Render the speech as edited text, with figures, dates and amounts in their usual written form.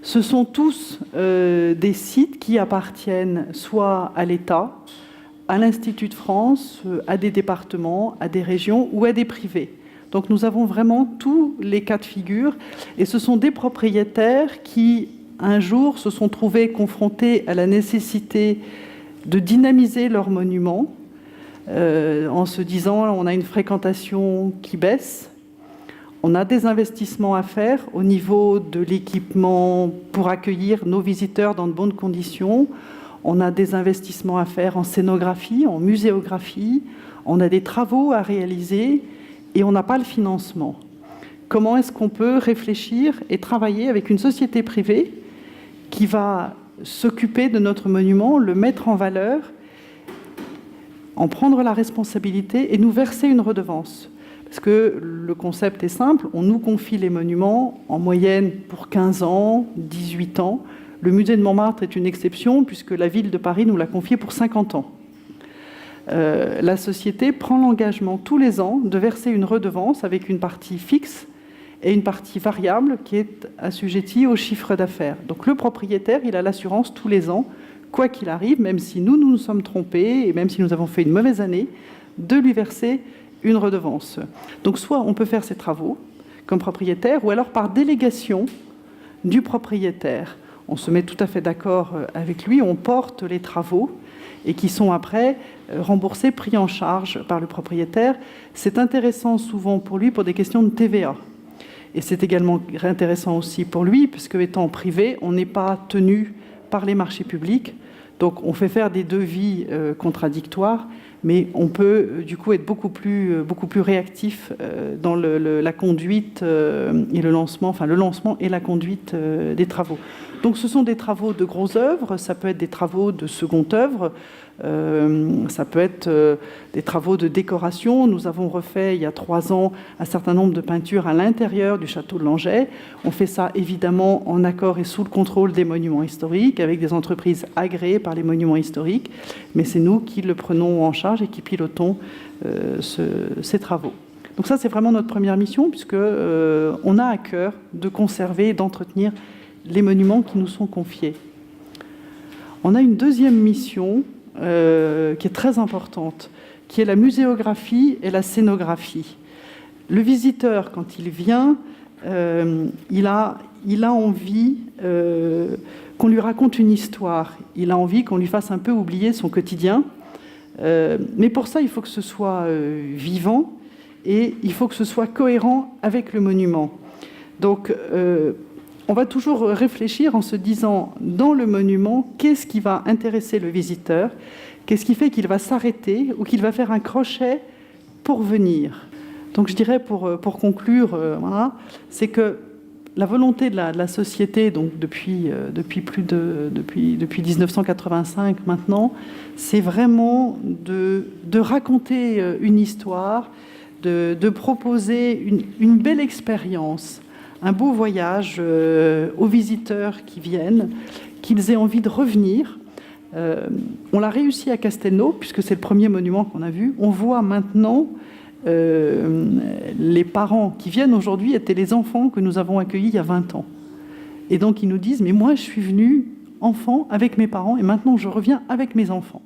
Ce sont tous des sites qui appartiennent soit à l'État, à l'Institut de France, à des départements, à des régions ou à des privés. Donc nous avons vraiment tous les cas de figure et ce sont des propriétaires qui, un jour, se sont trouvés confrontés à la nécessité de dynamiser leurs monuments en se disant on a une fréquentation qui baisse, on a des investissements à faire au niveau de l'équipement pour accueillir nos visiteurs dans de bonnes conditions, on a des investissements à faire en scénographie, en muséographie, on a des travaux à réaliser et on n'a pas le financement. Comment est-ce qu'on peut réfléchir et travailler avec une société privée qui va s'occuper de notre monument, le mettre en valeur, en prendre la responsabilité et nous verser une redevance? Parce que le concept est simple, on nous confie les monuments en moyenne pour 15 ans, 18 ans. Le musée de Montmartre est une exception puisque la ville de Paris nous l'a confié pour 50 ans. La société prend l'engagement tous les ans de verser une redevance avec une partie fixe et une partie variable qui est assujettie au chiffre d'affaires. Donc le propriétaire, il a l'assurance tous les ans, quoi qu'il arrive, même si nous sommes trompés et même si nous avons fait une mauvaise année, de lui verser une redevance. Donc soit on peut faire ses travaux comme propriétaire ou alors par délégation du propriétaire. On se met tout à fait d'accord avec lui, on porte les travaux et qui sont après remboursés, pris en charge par le propriétaire. C'est intéressant souvent pour lui pour des questions de TVA. Et c'est également intéressant aussi pour lui, puisque étant privé, on n'est pas tenu par les marchés publics. Donc on fait faire des devis contradictoires, mais on peut du coup être beaucoup plus réactif dans la conduite et le lancement et la conduite des travaux. Donc ce sont des travaux de grosses œuvres, ça peut être des travaux de seconde œuvre, ça peut être des travaux de décoration. Nous avons refait il y a 3 ans un certain nombre de peintures à l'intérieur du château de Langeais. On fait ça évidemment en accord et sous le contrôle des monuments historiques, avec des entreprises agréées par les monuments historiques, mais c'est nous qui le prenons en charge et qui pilotons ces travaux. Donc ça, c'est vraiment notre première mission, puisque on a à cœur de conserver et d'entretenir les monuments qui nous sont confiés. On a une deuxième mission qui est très importante, qui est la muséographie et la scénographie. Le visiteur, quand il vient, il a envie qu'on lui raconte une histoire. Il a envie qu'on lui fasse un peu oublier son quotidien. Mais pour ça, il faut que ce soit vivant et il faut que ce soit cohérent avec le monument. Donc, on va toujours réfléchir en se disant, dans le monument, qu'est-ce qui va intéresser le visiteur? Qu'est-ce qui fait qu'il va s'arrêter ou qu'il va faire un crochet pour venir? Donc je dirais, pour conclure, voilà, c'est que la volonté de la société, donc depuis 1985 maintenant, c'est vraiment de raconter une histoire, de proposer une belle expérience, un beau voyage aux visiteurs qui viennent, qu'ils aient envie de revenir. On l'a réussi à Castelnau, puisque c'est le premier monument qu'on a vu. On voit maintenant les parents qui viennent aujourd'hui étaient les enfants que nous avons accueillis il y a 20 ans. Et donc ils nous disent « Mais moi, je suis venu enfant avec mes parents et maintenant je reviens avec mes enfants ».